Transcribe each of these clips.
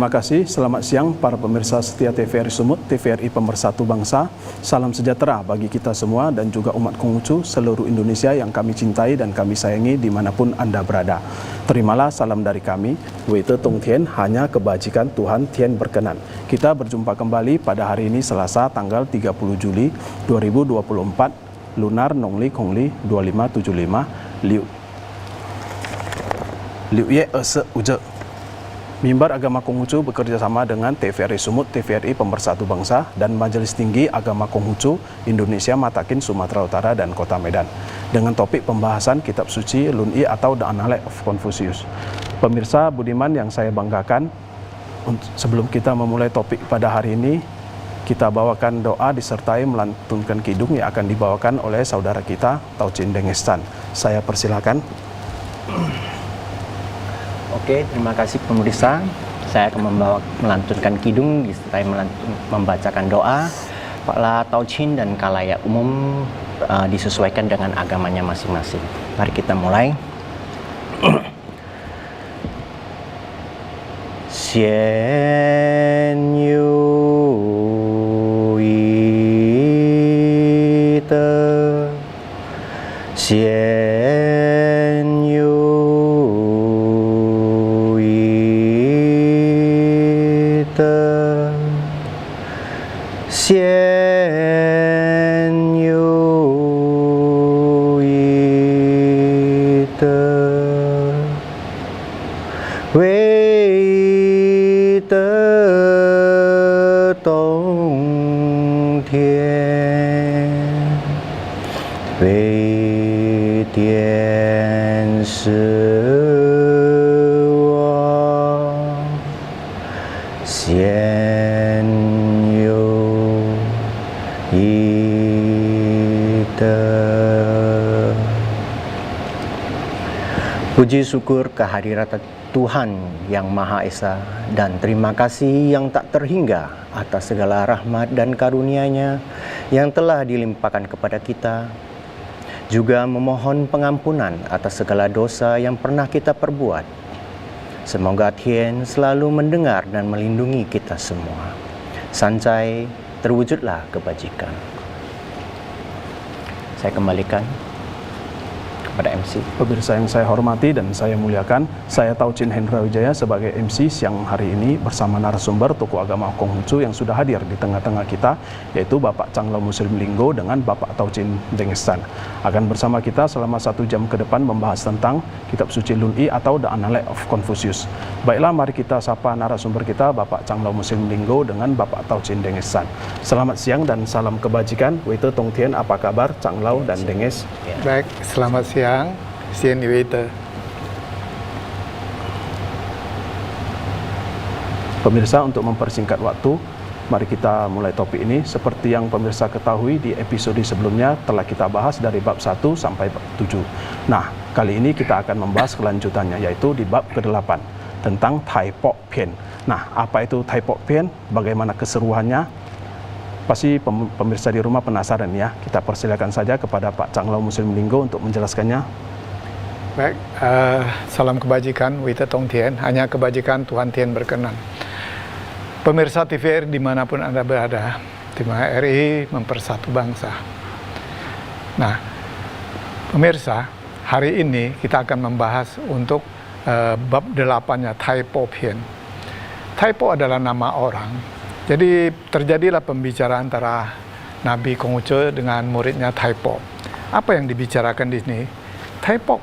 Terima kasih, selamat siang para pemirsa setia TVRI Sumut, TVRI Pemersatu Bangsa. Salam sejahtera bagi kita semua dan juga umat Konghucu seluruh Indonesia yang kami cintai dan kami sayangi dimanapun Anda berada. Terimalah salam dari kami, Wei Te Tong Tien, hanya kebajikan Tuhan Tien berkenan. Kita berjumpa kembali pada hari ini Selasa tanggal 30 Juli 2024, Lunar Nongli Kongli 2575, Liu Ye Ese Uje. Mimbar Agama Konghucu bekerja sama dengan TVRI Sumut, TVRI Pemersatu Bangsa, dan Majelis Tinggi Agama Konghucu Indonesia Matakin Sumatera Utara dan Kota Medan dengan topik pembahasan Kitab Suci Lun-I atau The Analects of Confucius. Pemirsa budiman yang saya banggakan, sebelum kita memulai topik pada hari ini, kita bawakan doa disertai melantunkan kidung yang akan dibawakan oleh saudara kita Tauchin Dengestan. Saya persilakan. Oke, terima kasih pemirsa. Saya akan melantunkan kidung disertai membacakan doa. Para Tauchin dan kalayak umum disesuaikan dengan agamanya masing-masing. Mari kita mulai. Xian yu yi de, xian yu yi de, xian yu yi de, wei Tong Tien, Wei Tian Shi Wang, Xian Yu Yi De. Puji syukur kehadirat Tuhan yang Maha Esa dan terima kasih yang tak terhingga atas segala rahmat dan karunia-Nya yang telah dilimpahkan kepada kita. Juga memohon pengampunan atas segala dosa yang pernah kita perbuat. Semoga Tien selalu mendengar dan melindungi kita semua. Sancai terwujudlah kebajikan. Saya kembalikan kepada MC. Pemirsa yang saya hormati dan saya muliakan, saya Tauchin Hendra Wijaya sebagai MC siang hari ini bersama narasumber tokoh agama Konghucu yang sudah hadir di tengah-tengah kita, yaitu Bapak Changlao Muslim Linggo dengan Bapak Tauchin Dengestan. Akan bersama kita selama 1 jam ke depan membahas tentang Kitab Suci Lun-I atau The Analects of Confucius. Baiklah, mari kita sapa narasumber kita, Bapak Changlao Muslim Linggo dengan Bapak Tauchin Dengestan. Selamat siang dan salam kebajikan. Wei Te Tong Tien, apa kabar Changlao dan Denges? Baik, selamat siang, Xian Yu Yi De. Pemirsa, untuk mempersingkat waktu, mari kita mulai topik ini. Seperti yang pemirsa ketahui, di episode sebelumnya telah kita bahas dari bab 1 sampai bab 7. Nah, kali ini kita akan membahas kelanjutannya, yaitu di bab ke-8 tentang Tai Pok Pian. Nah, apa itu Tai Pok Pian? Bagaimana keseruannya? Pasti pemirsa di rumah penasaran ya. Kita persilakan saja kepada Pak Changlao Muslim Linggo untuk menjelaskannya. Baik, salam kebajikan, Wei Te Tong Tien, hanya kebajikan Tuhan Tien berkenan. Pemirsa TVRI dimanapun Anda berada, TVRI Mempersatu Bangsa. Nah, pemirsa, hari ini kita akan membahas untuk bab 8-nya Tai Pok Pian. Tai Pok adalah nama orang. Jadi terjadilah pembicaraan antara Nabi Konghucu dengan muridnya Tai Pok. Apa yang dibicarakan di sini? Tai Pok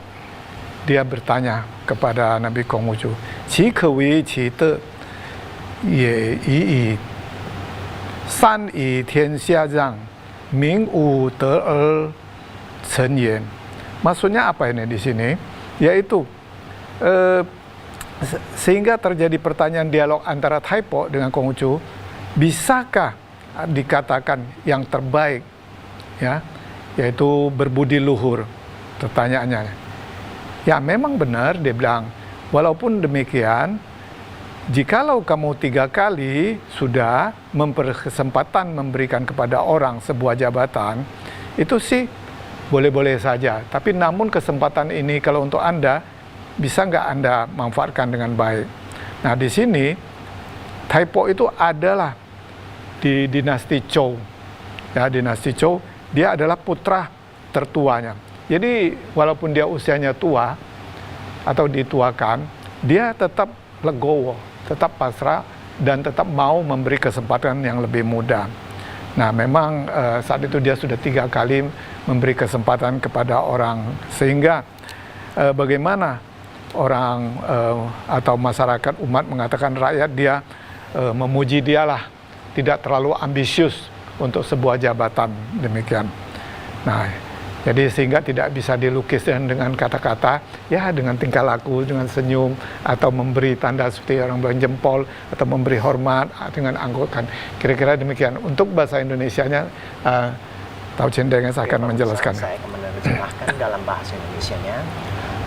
dia bertanya kepada Nabi Konghucu, "Qi ke wei qi de ye yi yi san yi tian xia zhang ming wu de er chen yan." Maksudnya apa ini di sini? Yaitu sehingga terjadi pertanyaan dialog antara Tai Pok dengan Konghucu, bisakah dikatakan yang terbaik, ya, yaitu berbudi luhur? Pertanyaannya, ya memang benar, dia bilang, walaupun demikian, jikalau kamu 3 kali sudah kesempatan memberikan kepada orang sebuah jabatan, itu sih boleh-boleh saja. Tapi namun kesempatan ini kalau untuk Anda, bisa nggak Anda manfaatkan dengan baik? Nah, di sini Taipo itu adalah di dinasti Zhou. Ya, dinasti Zhou, dia adalah putra tertuanya. Jadi walaupun dia usianya tua atau dituakan, dia tetap legowo, tetap pasrah, dan tetap mau memberi kesempatan yang lebih muda. Nah, memang saat itu dia sudah 3 kali memberi kesempatan kepada orang, sehingga bagaimana orang atau masyarakat umat mengatakan rakyat dia memuji dialah, tidak terlalu ambisius untuk sebuah jabatan, demikian. Nah, jadi sehingga tidak bisa dilukis dengan kata-kata, ya dengan tingkah laku, dengan senyum, atau memberi tanda seperti orang berjempol, atau memberi hormat dengan anggukan. Kira-kira demikian. Untuk bahasa Indonesianya, Tau Chin Denges akan menjelaskan. Saya akan menerjemahkan dalam bahasa Indonesianya.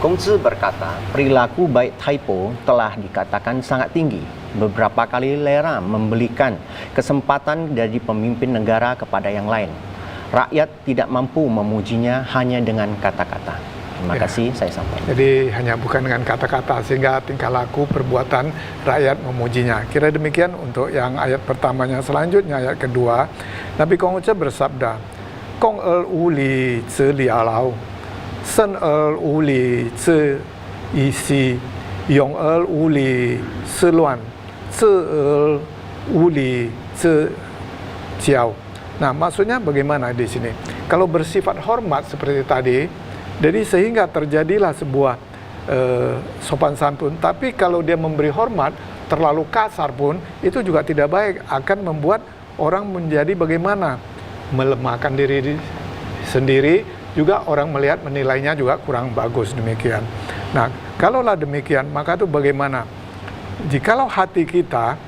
Kongzi berkata, perilaku baik Taipo telah dikatakan sangat tinggi. Beberapa kali Lera memberikan kesempatan dari pemimpin negara kepada yang lain. Rakyat tidak mampu memujinya hanya dengan kata-kata. Terima kasih, saya sampaikan. Jadi hanya bukan dengan kata-kata, sehingga tingkah laku, perbuatan rakyat memujinya. Kira demikian untuk yang ayat pertamanya. Selanjutnya ayat kedua, Nabi Kong Uce bersabda, Kong er uli zi lialau, sen er uli zi isi, yong er uli zi luan, zi er uli zi jiao. Nah, maksudnya bagaimana di sini? Kalau bersifat hormat seperti tadi, jadi sehingga terjadilah sebuah sopan santun. Tapi kalau dia memberi hormat terlalu kasar pun, itu juga tidak baik. Akan membuat orang menjadi bagaimana? Melemahkan diri sendiri, juga orang melihat menilainya juga kurang bagus, demikian. Nah, kalaulah demikian, maka itu bagaimana? Jikalau hati kita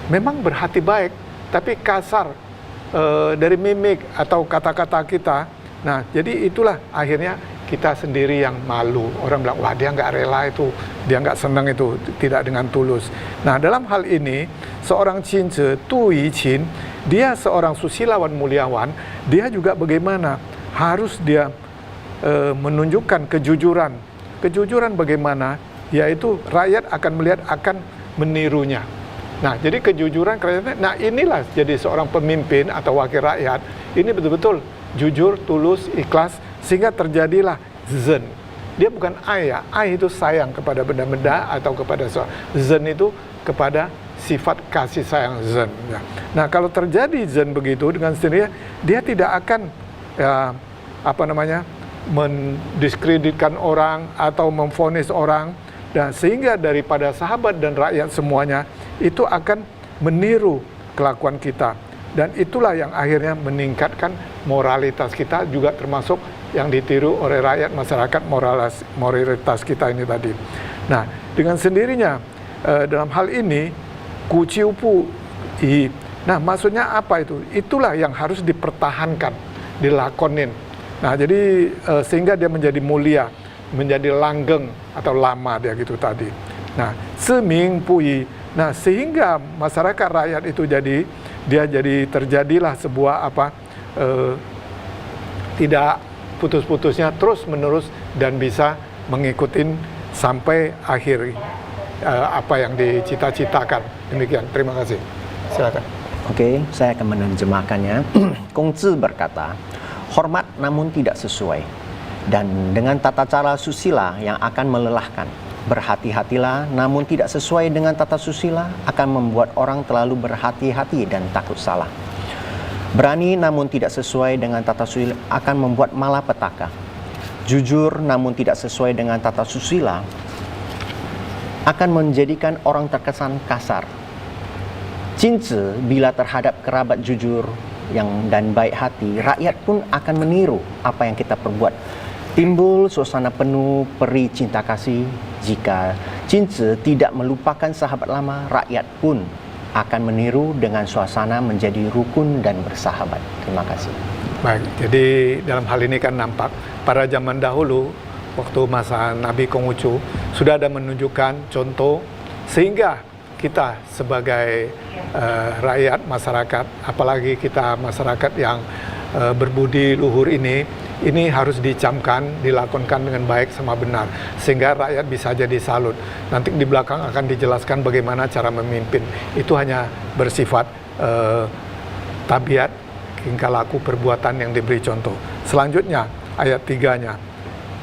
memang berhati baik, tapi kasar dari mimik atau kata-kata kita, nah jadi itulah akhirnya kita sendiri yang malu. Orang bilang, wah dia nggak rela itu, dia nggak senang itu, tidak dengan tulus. Nah, dalam hal ini, seorang Qin Zi, Tu Yi Qin, dia seorang susilawan muliawan, dia juga bagaimana? Harus dia menunjukkan kejujuran. Kejujuran bagaimana? Yaitu rakyat akan melihat, akan menirunya. Nah, jadi kejujuran kerajaan, nah inilah jadi seorang pemimpin atau wakil rakyat, ini betul-betul jujur, tulus, ikhlas, sehingga terjadilah zen. Dia bukan ai ya, ai itu sayang kepada benda-benda atau kepada seorang. Zen itu kepada sifat kasih sayang, zen. Ya. Nah, kalau terjadi zen begitu dengan sendirinya, dia tidak akan mendiskreditkan orang atau memvonis orang. Dan sehingga daripada sahabat dan rakyat semuanya itu akan meniru kelakuan kita. Dan itulah yang akhirnya meningkatkan moralitas kita, juga termasuk yang ditiru oleh rakyat, masyarakat, moralitas kita ini tadi. Nah, dengan sendirinya dalam hal ini kuciupu i. Nah, maksudnya apa itu? Itulah yang harus dipertahankan, dilakonin. Nah, jadi sehingga dia menjadi mulia, menjadi langgeng atau lama dia gitu tadi. Nah, seming pui. Nah, sehingga masyarakat rakyat itu jadi terjadilah sebuah tidak putus-putusnya, terus menerus, dan bisa mengikuti sampai akhir apa yang dicita-citakan. Demikian. Terima kasih. Silakan. Oke, saya akan menerjemahkannya. Kongzi berkata, hormat namun tidak sesuai, dan dengan tata cara susila yang akan melelahkan. Berhati-hatilah namun tidak sesuai dengan tata susila akan membuat orang terlalu berhati-hati dan takut salah. Berani namun tidak sesuai dengan tata susila akan membuat malapetaka. Jujur namun tidak sesuai dengan tata susila akan menjadikan orang terkesan kasar. Qin Zi bila terhadap kerabat jujur dan baik hati, rakyat pun akan meniru apa yang kita perbuat. Timbul suasana penuh peri cinta kasih. Jika Qin Zi tidak melupakan sahabat lama, rakyat pun akan meniru dengan suasana menjadi rukun dan bersahabat. Terima kasih. Baik, jadi dalam hal ini kan nampak pada zaman dahulu, waktu masa Nabi Konghucu, sudah ada menunjukkan contoh, sehingga kita sebagai rakyat, masyarakat, apalagi kita masyarakat yang berbudi luhur ini ini harus dicamkan, dilakukan dengan baik sama benar, sehingga rakyat bisa jadi salut. Nanti di belakang akan dijelaskan bagaimana cara memimpin. Itu hanya bersifat tabiat, tingkah laku, perbuatan yang diberi contoh. Selanjutnya, ayat 3-nya.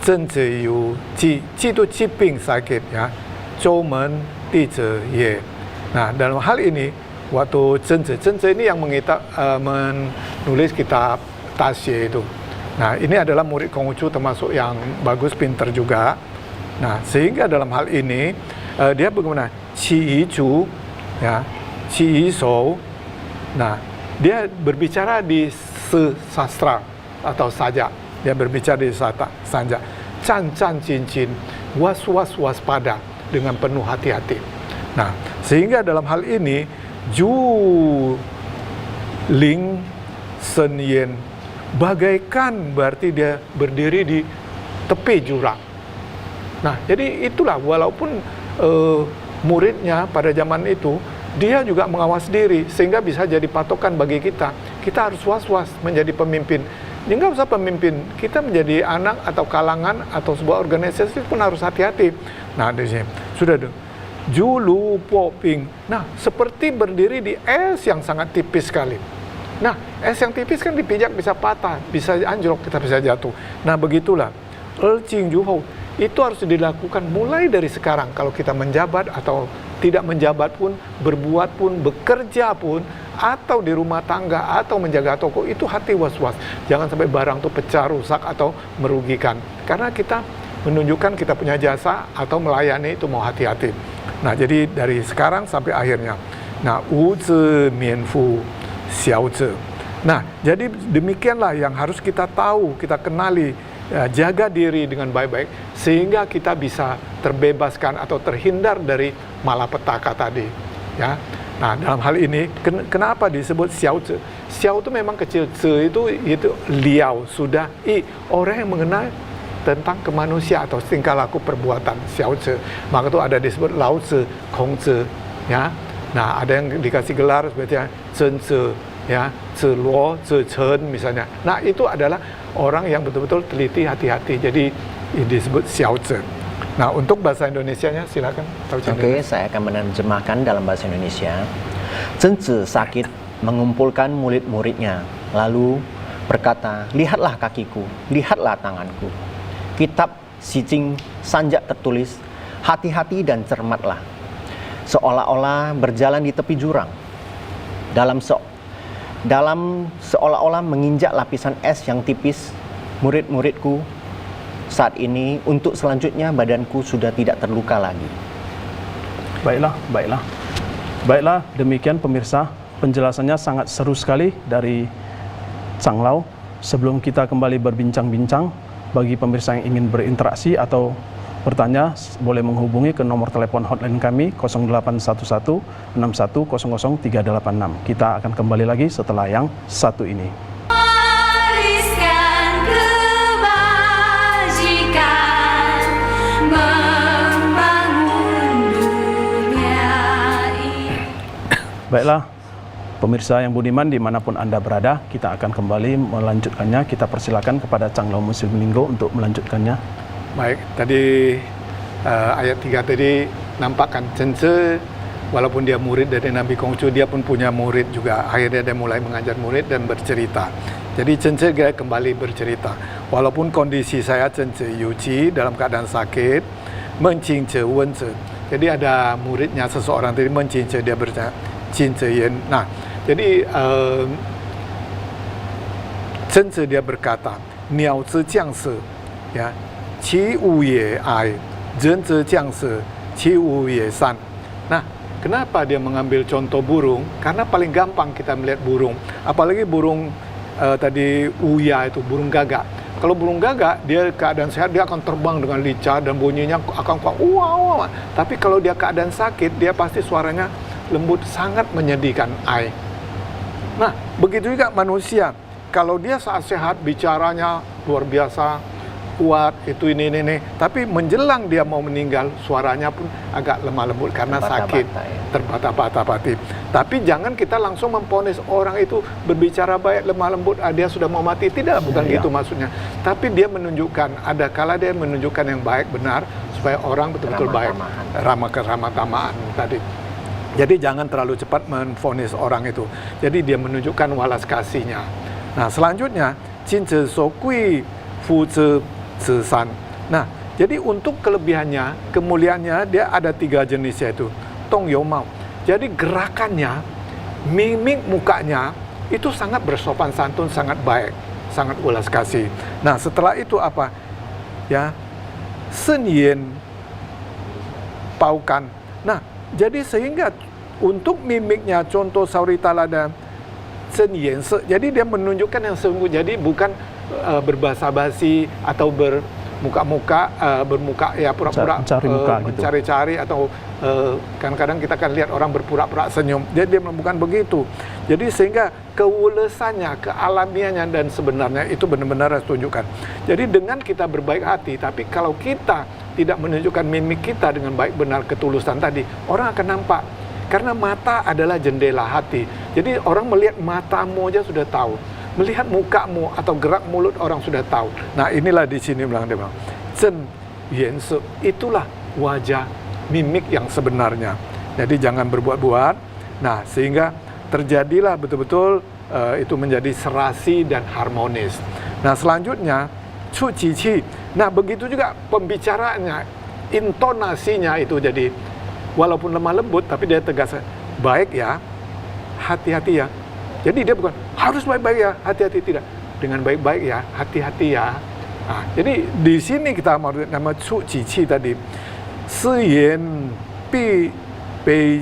政者有季度疾病 sakit ya, 周门地者也. Nah, dalam hal ini waktu Zheng-Zhe ini yang menulis kitab Taxie itu. Nah, ini adalah murid Konghucu termasuk yang bagus, pinter juga. Nah, sehingga dalam hal ini dia bagaimana? Qi Yi Zhu, ya, Qi Yi Shou. Nah, dia berbicara di sastra atau sajak. Dia berbicara di sajak. Can cincin, waspada dengan penuh hati-hati. Nah, sehingga dalam hal ini Ju Ling Sen Yen bagaikan berarti dia berdiri di tepi jurang. Nah, jadi itulah walaupun muridnya pada zaman itu dia juga mengawas diri sehingga bisa jadi patokan bagi kita. Kita harus was-was menjadi pemimpin. Ya nggak usah pemimpin, kita menjadi anak atau kalangan atau sebuah organisasi pun harus hati-hati. Nah, di sini sudah dong. Julu poping. Nah, seperti berdiri di es yang sangat tipis sekali. Nah, es yang tipis kan dipijak bisa patah, bisa anjlok, kita bisa jatuh. Nah, begitulah. Erjing juhou itu harus dilakukan mulai dari sekarang. Kalau kita menjabat atau tidak menjabat pun, berbuat pun, bekerja pun, atau di rumah tangga, atau menjaga toko, itu hati was-was. Jangan sampai barang itu pecah, rusak, atau merugikan. Karena kita menunjukkan kita punya jasa, atau melayani itu mau hati-hati. Nah, jadi dari sekarang sampai akhirnya. Nah, Wu Zi Mian Fu Xiao Zi. Nah, jadi demikianlah yang harus kita tahu, kita kenali, jaga diri dengan baik-baik, sehingga kita bisa terbebaskan atau terhindar dari malapetaka tadi. Ya. Nah, dalam hal ini, kenapa disebut Xiao Zi? Xiao itu memang kecil, Zi itu liao, sudah, orang yang mengenal tentang kemanusiaan atau tingkah laku perbuatan, Xiao Zi. Maka itu ada disebut Lao Zi, Kong Zi, ya. Nah, ada yang dikasih gelar seperti Zhen Zi, ya, Zi Luo, Zi Chen misalnya. Nah, itu adalah orang yang betul-betul teliti, hati-hati. Jadi disebut Xiao Zi. Nah, untuk bahasa Indonesianya silakan. Oke, saya akan menerjemahkan dalam bahasa Indonesia. Zheng Zi sakit mengumpulkan murid-muridnya, lalu berkata, lihatlah kakiku, lihatlah tanganku. Kitab Si Jing Sanjak tertulis, hati-hati dan cermatlah. Seolah-olah berjalan di tepi jurang. Dalam seolah-olah menginjak lapisan es yang tipis, murid-muridku, saat ini untuk selanjutnya badanku sudah tidak terluka lagi. Baiklah, demikian pemirsa, penjelasannya sangat seru sekali dari Chang Lao. Sebelum kita kembali berbincang-bincang, bagi pemirsa yang ingin berinteraksi atau bertanya, boleh menghubungi ke nomor telepon hotline kami 0811 6100 386. Kita akan kembali lagi setelah yang satu ini. Baiklah, pemirsa yang budiman dimanapun Anda berada, kita akan kembali melanjutkannya. Kita persilakan kepada Chang Lao Muslim Linggo untuk melanjutkannya. Baik, tadi ayat 3 tadi nampakkan Zheng Zi, walaupun dia murid dari Nabi Konghucu, dia pun punya murid juga. Akhirnya dia mulai mengajar murid dan bercerita. Jadi Zheng Zi kembali bercerita. Walaupun kondisi saya Zheng Zi Yuji dalam keadaan sakit, Mencing Zi Wen Zi. Jadi ada muridnya seseorang tadi Mencing Zi, dia bercerita. Nah, jadi Zheng Zi dia berkata, Niao Zi Jiang Si, ya, Qi Wu Ye Ai, Zhen Zi Jiang Si, Qi Wu Ye San. Nah, kenapa dia mengambil contoh burung? Karena paling gampang kita melihat burung, apalagi burung tadi uya itu burung gagak. Kalau burung gagak, dia keadaan sehat, dia akan terbang dengan lincah dan bunyinya akan kuat. Wow. Tapi kalau dia keadaan sakit, dia pasti suaranya lembut, sangat menyedihkan. Nah, begitu juga manusia. Kalau dia saat sehat, bicaranya luar biasa, kuat, itu ini. Tapi menjelang dia mau meninggal, suaranya pun agak lemah lembut karena sakit, terbata-bata. Tapi jangan kita langsung memponis orang itu berbicara baik, lemah lembut, dia sudah mau mati. Tidak, bukan gitu maksudnya. Tapi dia menunjukkan, ada kala dia menunjukkan yang baik, benar, supaya orang betul-betul baik. Ramah tamaan tadi. Jadi jangan terlalu cepat memvonis orang itu. Jadi dia menunjukkan walas kasihnya. Nah, selanjutnya, cince sokui fu ce san. Nah, jadi untuk kelebihannya, kemuliaannya, dia ada 3 jenis, yaitu tong you mau. Jadi gerakannya, mimik mukanya itu sangat bersopan santun, sangat baik, sangat ulas kasih. Nah, setelah itu apa? Ya, sen yen paukan. Nah, jadi sehingga untuk mimiknya, contoh sauri talada sen yen se, jadi dia menunjukkan yang sungguh. Jadi bukan berbasa-basi atau bermuka-muka, bermuka ya pura-pura mencari-cari atau kadang-kadang kita akan lihat orang berpura-pura senyum. Dia bukan begitu. Jadi sehingga kewulesannya, kealamiannya dan sebenarnya itu benar-benar harus tunjukkan. Jadi dengan kita berbaik hati, tapi kalau kita tidak menunjukkan mimik kita dengan baik benar ketulusan tadi, orang akan nampak. Karena mata adalah jendela hati. Jadi orang melihat matamu aja sudah tahu. Melihat mukamu atau gerak mulut orang sudah tahu. Nah, inilah di sini dia bilang, Zhen Yan Se, itulah wajah mimik yang sebenarnya. Jadi jangan berbuat-buat. Nah, sehingga terjadilah betul-betul itu menjadi serasi dan harmonis. Nah, selanjutnya Cu Cici. Nah, begitu juga pembicaraannya, intonasinya itu jadi walaupun lemah lembut tapi dia tegas. Baik ya, hati-hati ya. Jadi dia bukan harus baik-baik ya, hati-hati, tidak. Dengan baik-baik ya, hati-hati ya. Nah, jadi di sini kita mau nama Cu Cici tadi. Si Yen Pi Bei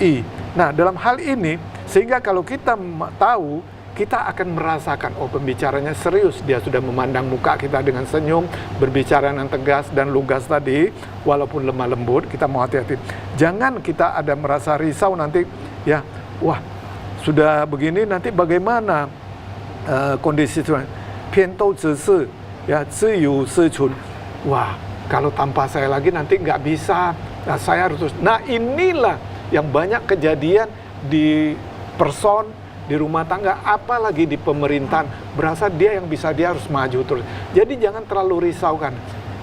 I. Nah, dalam hal ini sehingga kalau kita tahu, kita akan merasakan, oh pembicaranya serius, dia sudah memandang muka kita dengan senyum, berbicara dengan tegas dan lugas tadi, walaupun lemah lembut, kita mau hati-hati. Jangan kita ada merasa risau nanti, ya, wah sudah begini nanti bagaimana kondisi itu. Piantou zisi, ya, ziyu sichun. Wah, kalau tanpa saya lagi nanti nggak bisa, nah, saya harus. Nah, inilah yang banyak kejadian di person, di rumah tangga, apalagi di pemerintahan, berasa dia yang bisa, dia harus maju terus. Jadi jangan terlalu risaukan.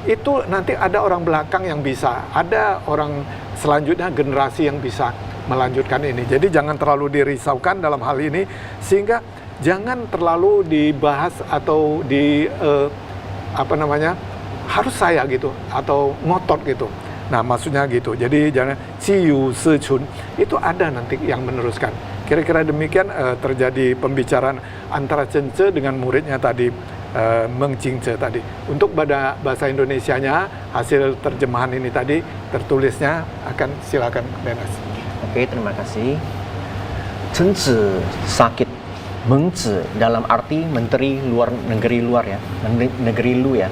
Itu nanti ada orang belakang yang bisa, ada orang selanjutnya generasi yang bisa melanjutkan ini. Jadi jangan terlalu dirisaukan dalam hal ini, sehingga jangan terlalu dibahas atau harus saya gitu atau ngotot gitu. Nah, maksudnya gitu. Jadi jangan ciu secun, itu ada nanti yang meneruskan. Kira-kira demikian terjadi pembicaraan antara Cence dengan muridnya tadi, Meng Jingce tadi. Untuk pada bahasa Indonesianya, hasil terjemahan ini tadi, tertulisnya akan silakan Dennis. Oke, terima kasih. Cence sakit, Mengzi dalam arti menteri negeri luar ya, negeri lu ya.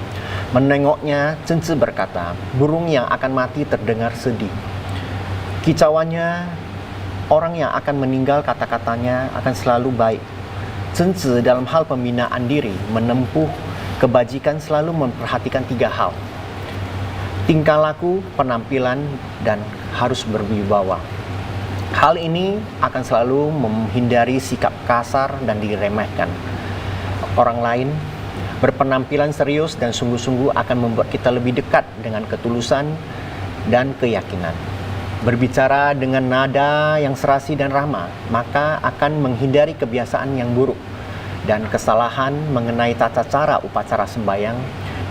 Menengoknya, Cence berkata, burung yang akan mati terdengar sedih. Kicauannya, orang yang akan meninggal kata-katanya akan selalu baik. Cence dalam hal pembinaan diri, menempuh kebajikan selalu memperhatikan 3 hal. Tingkah laku, penampilan, dan harus berwibawa. Hal ini akan selalu menghindari sikap kasar dan diremehkan. Orang lain berpenampilan serius dan sungguh-sungguh akan membuat kita lebih dekat dengan ketulusan dan keyakinan. Berbicara dengan nada yang serasi dan ramah, maka akan menghindari kebiasaan yang buruk dan kesalahan mengenai tata cara upacara sembahyang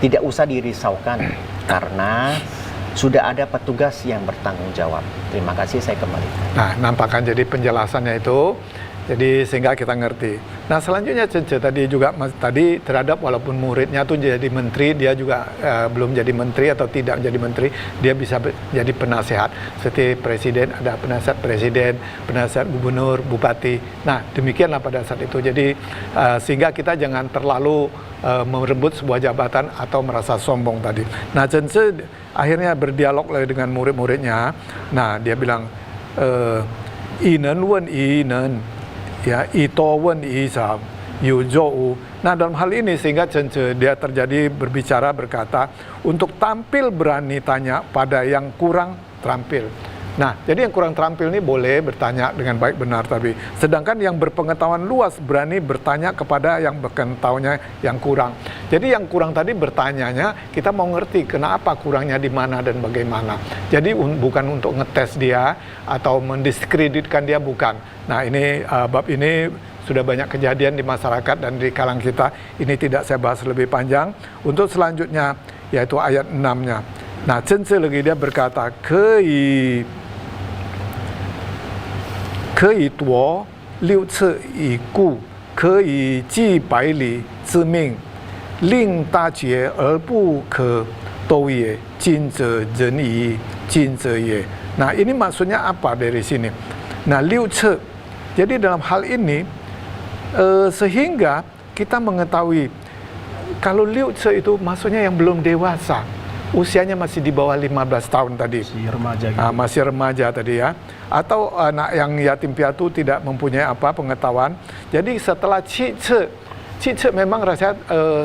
tidak usah dirisaukan karena sudah ada petugas yang bertanggung jawab. Terima kasih, saya kembali. Nah, nampakkan jadi penjelasannya itu, jadi sehingga kita ngerti. Nah, selanjutnya Cence tadi juga tadi terhadap walaupun muridnya tuh jadi menteri, dia juga belum jadi menteri atau tidak jadi menteri, dia bisa jadi penasehat. Seperti presiden, ada penasehat presiden, penasehat gubernur, bupati. Nah, demikianlah pada saat itu. Jadi sehingga kita jangan terlalu merebut sebuah jabatan atau merasa sombong tadi. Nah, Cence akhirnya berdialog lagi dengan murid-muridnya. Nah, dia bilang, inen wen inen, ya, ito wen i sam, yu zhou. Nah, dalam hal ini sehingga Zhengzhi dia terjadi berbicara berkata untuk tampil berani tanya pada yang kurang terampil. Nah, jadi yang kurang terampil ini boleh bertanya dengan baik benar tapi sedangkan yang berpengetahuan luas berani bertanya kepada yang berpengetahuannya yang kurang. Jadi yang kurang tadi bertanyanya kita mau ngerti kenapa kurangnya di mana dan bagaimana. Jadi bukan untuk ngetes dia atau mendiskreditkan dia, bukan. Nah, ini bab ini sudah banyak kejadian di masyarakat dan di kalangan kita. Ini tidak saya bahas lebih panjang. Untuk selanjutnya yaitu ayat 6-nya. Nah, Zhengzhi lagi dia berkata,可以夺六尺以固，可以计百里之命，令大绝而不可斗也。近者仁矣，近者也。Nah, ini maksudnya apa dari sini? Nah, 六尺. Jadi dalam hal ini sehingga kita mengetahui kalau 六尺 itu maksudnya yang belum dewasa. Usianya masih di bawah 15 tahun tadi. Masih remaja gitu. Masih remaja tadi ya. Atau anak yang yatim piatu tidak mempunyai pengetahuan. Jadi setelah Qi Ce memang rasanya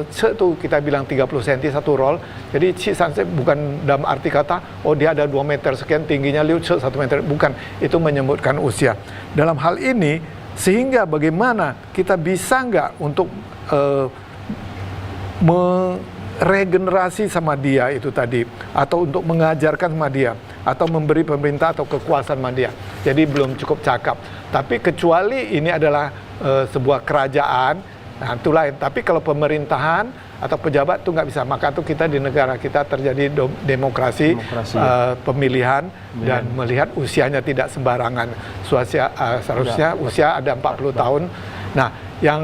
Ce itu kita bilang 30 cm satu roll. Jadi Qi Sanse bukan dalam arti kata dia ada 2 meter sekian tingginya, Liu Ce 1 meter. Bukan, itu menyebutkan usia. Dalam hal ini sehingga bagaimana kita bisa nggak untuk regenerasi sama dia itu tadi, atau untuk mengajarkan sama dia, atau memberi pemerintah atau kekuasaan sama dia. Jadi belum cukup cakap. Tapi kecuali ini adalah sebuah kerajaan, nah itu lain. Tapi kalau pemerintahan atau pejabat itu nggak bisa. Maka itu kita di negara kita terjadi demokrasi pemilihan dan melihat usianya tidak sembarangan. Seharusnya usia ada 40 tahun. Nah, yang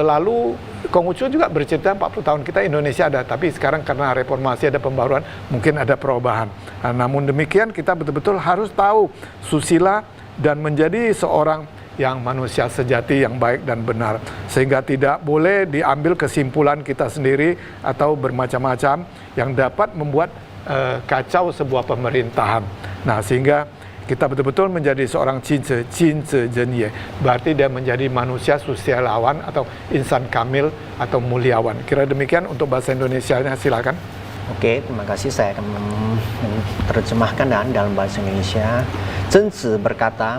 lalu Konghucu juga bercerita 40 tahun kita Indonesia ada, tapi sekarang karena reformasi ada pembaruan, mungkin ada perubahan. Nah, namun demikian kita betul-betul harus tahu susila dan menjadi seorang yang manusia sejati yang baik dan benar, sehingga tidak boleh diambil kesimpulan kita sendiri atau bermacam-macam yang dapat membuat kacau sebuah pemerintahan. Nah, sehingga kita betul-betul menjadi seorang Jinze Jenye. Berarti dia menjadi manusia susilawan atau insan kamil atau muliawan. Kira demikian untuk bahasa Indonesianya, silakan. Oke, terima kasih. Saya akan menerjemahkan dalam bahasa Indonesia. Zhengzhi berkata,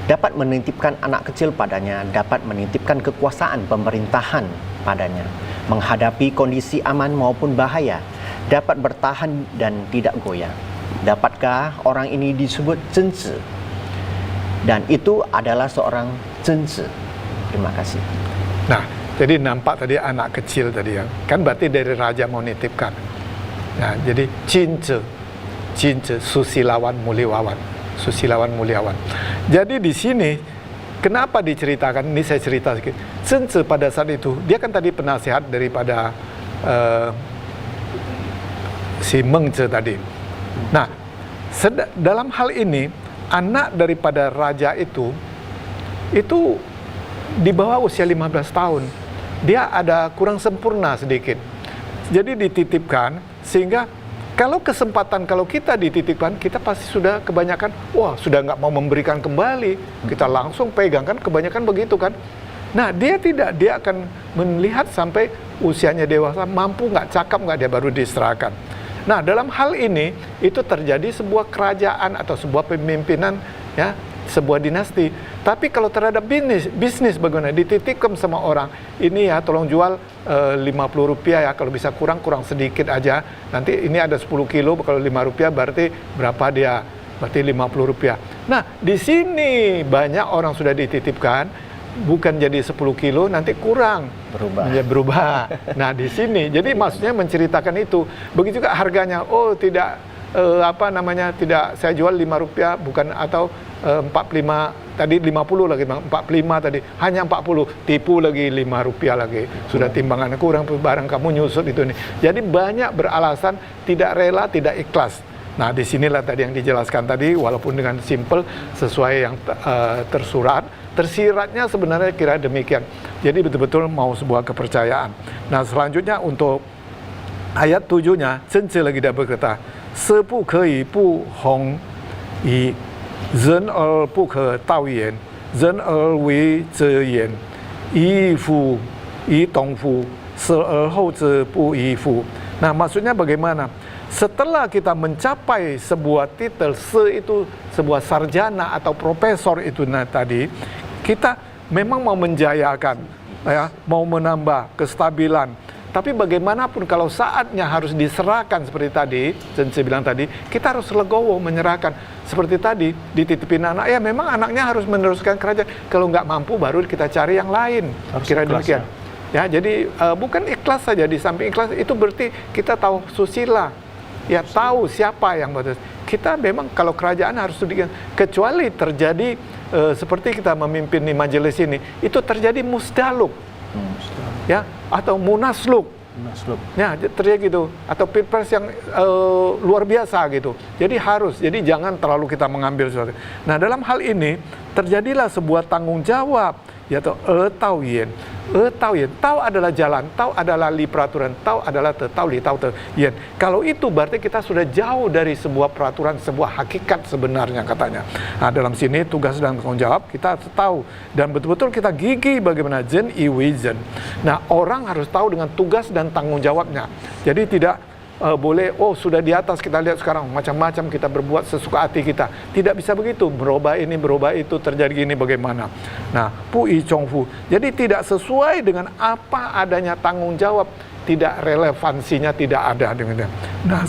dapat menitipkan anak kecil padanya, dapat menitipkan kekuasaan pemerintahan padanya, menghadapi kondisi aman maupun bahaya, dapat bertahan dan tidak goyah. Dapatkah orang ini disebut Zhengzhi? Dan itu adalah seorang Zhengzhi. Terima kasih. Nah, jadi nampak tadi anak kecil tadi ya. Kan berarti dari raja mau nitipkan. Nah, jadi Jinze, susilawan muliawan. Susilawan muliawan. Jadi di sini kenapa diceritakan? Ini saya cerita sedikit. Zhengzhi pada saat itu, dia kan tadi penasihat daripada si Mengzhi tadi. Nah, dalam hal ini anak daripada raja itu di bawah usia 15 tahun. Dia ada kurang sempurna sedikit. Jadi dititipkan sehingga kalau kita dititipkan, kita pasti sudah kebanyakan, sudah nggak mau memberikan kembali. Kita langsung pegang kan, kebanyakan begitu kan. Nah, dia tidak, dia akan melihat sampai usianya dewasa, mampu nggak, cakap nggak, dia baru diserahkan. Nah, dalam hal ini itu terjadi sebuah kerajaan atau sebuah pemimpinan, ya, sebuah dinasti. Tapi kalau terhadap bisnis bagaimana? Dititipkan sama orang, ini ya tolong jual 50 rupiah ya, kalau bisa kurang sedikit aja. Nanti ini ada 10 kilo, kalau 5 rupiah berarti berapa dia? Berarti 50 rupiah. Nah, di sini banyak orang sudah dititipkan, bukan jadi 10 kilo, nanti kurang. Berubah. Nah, di sini, jadi maksudnya menceritakan itu. Begitu juga harganya, tidak, tidak saya jual 5 rupiah, bukan, atau 45, tadi 50 lagi, 45 tadi, hanya 40, tipu lagi 5 rupiah lagi. Sudah timbangannya kurang, barang kamu nyusut itu nih. Jadi banyak beralasan, tidak rela, tidak ikhlas. Nah, disinilah tadi yang dijelaskan tadi, walaupun dengan simple, sesuai yang tersiratnya sebenarnya kira demikian. Jadi betul-betul mau sebuah kepercayaan. Nah, selanjutnya untuk ayat 7-nya, Zhengzhi lagi dia berkata, Se bu ke yi bu hong yi, ren er bu ke dao yan, ren er wei zhe yan, yi fu, yi dong fu, se hou zi bu yi fu. Nah, maksudnya bagaimana? Setelah kita mencapai sebuah titel, itu sebuah sarjana atau profesor itu tadi, kita memang mau menjayakan, ya, mau menambah kestabilan. Tapi bagaimanapun kalau saatnya harus diserahkan seperti tadi, dan saya bilang tadi, kita harus legowo menyerahkan. Seperti tadi, dititipin anak, ya memang anaknya harus meneruskan kerajaan. Kalau nggak mampu baru kita cari yang lain. Harus Kira ikhlas, demikian. Ya, jadi bukan ikhlas saja, di samping ikhlas itu berarti kita tahu susila. Ya, tahu siapa yang bagus. Kita memang kalau kerajaan harus didikan. Kecuali terjadi seperti kita memimpin di majelis ini, itu terjadi musdaluk. Ya, atau munasluk. Ya, terjadi gitu, atau pilpres yang luar biasa gitu. Jadi jangan terlalu kita mengambil sesuatu. Nah, dalam hal ini terjadilah sebuah tanggung jawab, yaitu tau yen. Tau adalah jalan, tau adalah li peraturan, tau adalah tau li tau yen. Kalau itu berarti kita sudah jauh dari sebuah peraturan, sebuah hakikat sebenarnya katanya. Nah, dalam sini tugas dan tanggung jawab kita harus tahu dan betul-betul kita gigih bagaimana jen iwizen. Nah, orang harus tahu dengan tugas dan tanggung jawabnya. Jadi tidak boleh, sudah di atas, kita lihat sekarang macam-macam kita berbuat sesuka hati kita. Tidak bisa begitu, berubah ini, berubah itu, terjadi gini bagaimana. Nah, pu i chong fu. Jadi tidak sesuai dengan apa adanya tanggung jawab, tidak relevansinya tidak ada dengan. Nah,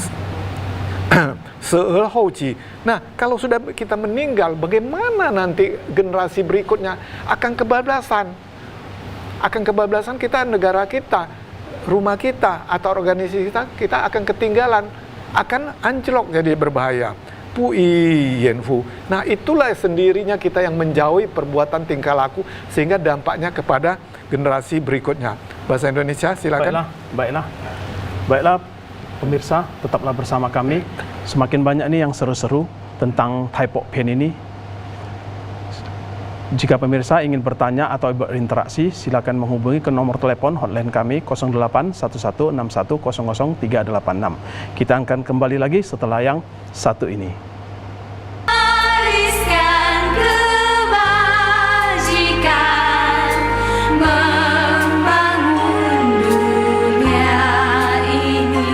seul hou ji. Nah, kalau sudah kita meninggal, bagaimana nanti generasi berikutnya akan kebablasan? Akan kebablasan kita, negara kita, rumah kita atau organisasi kita akan ketinggalan, akan anjlok, jadi berbahaya. Pu i yen fu. Nah, itulah sendirinya kita yang menjauhi perbuatan tingkah laku sehingga dampaknya kepada generasi berikutnya. Bahasa Indonesia silakan. Baiklah pemirsa, tetaplah bersama kami. Semakin banyak nih yang seru-seru tentang Thai Pok Pen ini. Jika pemirsa ingin bertanya atau berinteraksi, silakan menghubungi ke nomor telepon hotline kami 081161000386. Kita akan kembali lagi setelah yang satu ini. Wariskan kebajikan, membangun dunia ini.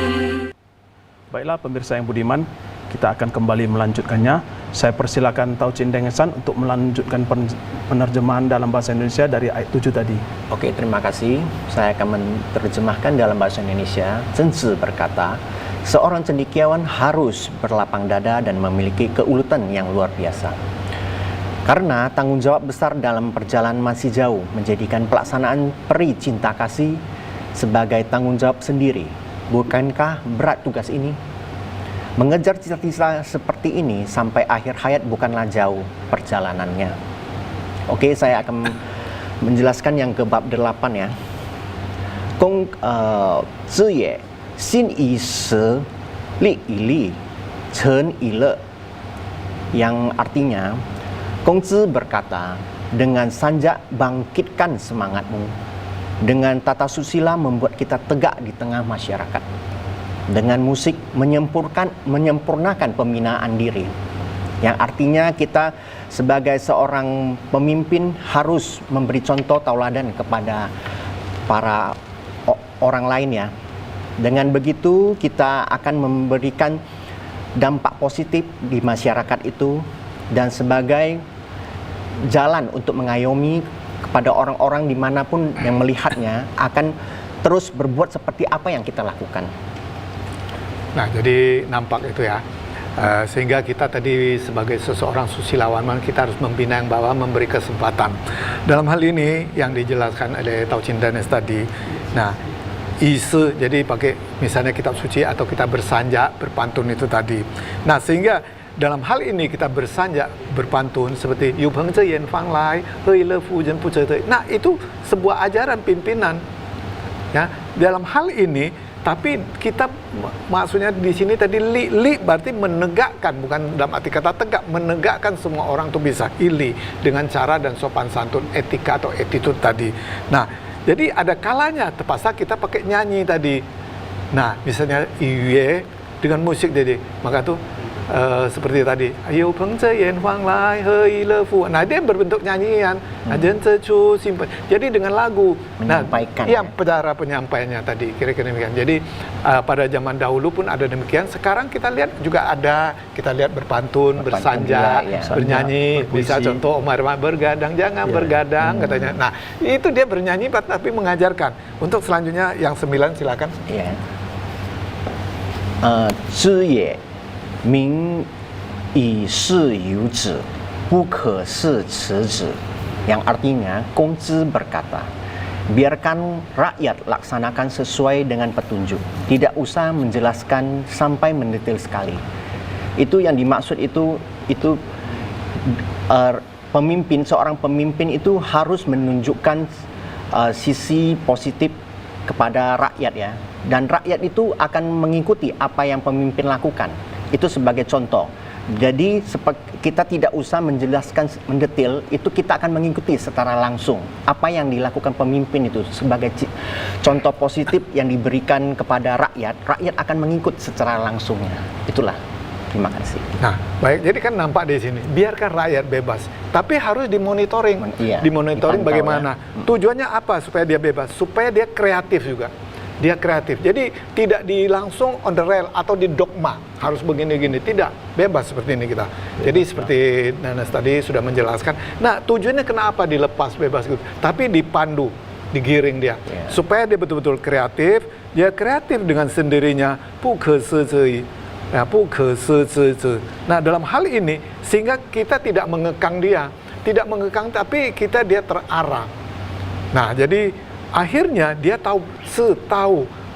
Baiklah pemirsa yang budiman, kita akan kembali melanjutkannya. Saya persilakan Tau Chin Dengesan untuk melanjutkan penerjemahan dalam bahasa Indonesia dari ayat 7 tadi. Oke, terima kasih. Saya akan menerjemahkan dalam bahasa Indonesia. Zhenzi berkata, seorang cendekiawan harus berlapang dada dan memiliki keuletan yang luar biasa. Karena tanggung jawab besar dalam perjalanan masih jauh, menjadikan pelaksanaan peri cinta kasih sebagai tanggung jawab sendiri. Bukankah berat tugas ini? Mengejar cita-cita seperti ini sampai akhir hayat bukanlah jauh perjalanannya. Oke, saya akan menjelaskan yang ke bab 8 ya. Gong zi ye, xin yi shi, li yi li, chen yi le. Yang artinya, Gong Zi berkata, dengan sanjak bangkitkan semangatmu. Dengan tata susila membuat kita tegak di tengah masyarakat. Dengan musik menyempurnakan pembinaan diri, yang artinya kita sebagai seorang pemimpin harus memberi contoh tauladan kepada para orang lain ya. Dengan begitu kita akan memberikan dampak positif di masyarakat itu dan sebagai jalan untuk mengayomi kepada orang-orang dimanapun yang melihatnya akan terus berbuat seperti apa yang kita lakukan. Nah, jadi nampak itu ya. Sehingga kita tadi sebagai seseorang susilawan, kita harus membina yang bawah, memberi kesempatan. Dalam hal ini yang dijelaskan oleh Tau Chin Danes tadi. Nah, ise, jadi pakai misalnya kitab suci atau kita bersanjak, berpantun itu tadi. Nah, sehingga dalam hal ini kita bersanjak, berpantun seperti Yu Peng Zhe Yan Fang Lai, Hui Le Fu Jen Pu Zhe Te. Nah, itu sebuah ajaran pimpinan. Ya, dalam hal ini. Tapi kita maksudnya di sini tadi li berarti menegakkan, bukan dalam arti kata tegak, menegakkan semua orang tuh bisa ili dengan cara dan sopan santun, etika atau attitude tadi. Nah, jadi ada kalanya terpaksa kita pakai nyanyi tadi. Nah, misalnya iye dengan musik jadi, maka tuh seperti tadi, ayo pengce yen huang lai hei le fu. Nah, dia berbentuk nyanyian. Ajen cecu simpen. Jadi dengan lagu. Menyampaikan, Nah, iya, ya. cara penyampaiannya tadi kira-kira demikian. Jadi pada zaman dahulu pun ada demikian. Sekarang kita lihat juga ada, kita lihat berpantun, bersanjak, iya, iya. bernyanyi. Berpuisi. Bisa contoh Omar bergadang jangan bergadang katanya. Nah, itu dia bernyanyi tapi mengajarkan. Untuk selanjutnya yang 9 silakan. Ya. 知也，民以事由止，不可视辞止. Yang artinya, Kongzi berkata, biarkan rakyat laksanakan sesuai dengan petunjuk. Tidak usah menjelaskan sampai mendetail sekali. Itu yang dimaksud itu pemimpin, seorang pemimpin itu harus menunjukkan sisi positif kepada rakyat ya. Dan rakyat itu akan mengikuti apa yang pemimpin lakukan. Itu sebagai contoh. Jadi kita tidak usah menjelaskan mendetail, itu kita akan mengikuti secara langsung apa yang dilakukan pemimpin itu sebagai contoh positif yang diberikan kepada rakyat. Rakyat akan mengikut secara langsungnya. Itulah. Terima kasih. Nah, baik. Jadi kan nampak di sini, biarkan rakyat bebas, tapi harus dimonitoring. Iya, Dimonitoring dipantau, bagaimana? ya. Tujuannya apa supaya dia bebas? Supaya dia kreatif juga. Dia kreatif. Jadi tidak langsung on the rail atau di dogma harus begini-gini. Tidak, bebas seperti ini kita. Jadi seperti Nanas tadi sudah menjelaskan. Nah, tujuannya kenapa dilepas bebas gitu? Tapi dipandu, digiring dia. Supaya dia betul-betul kreatif. Dia kreatif dengan sendirinya. Nah, dalam hal ini sehingga kita tidak mengekang dia. Tidak mengekang tapi dia terarah. Nah, jadi akhirnya dia tahu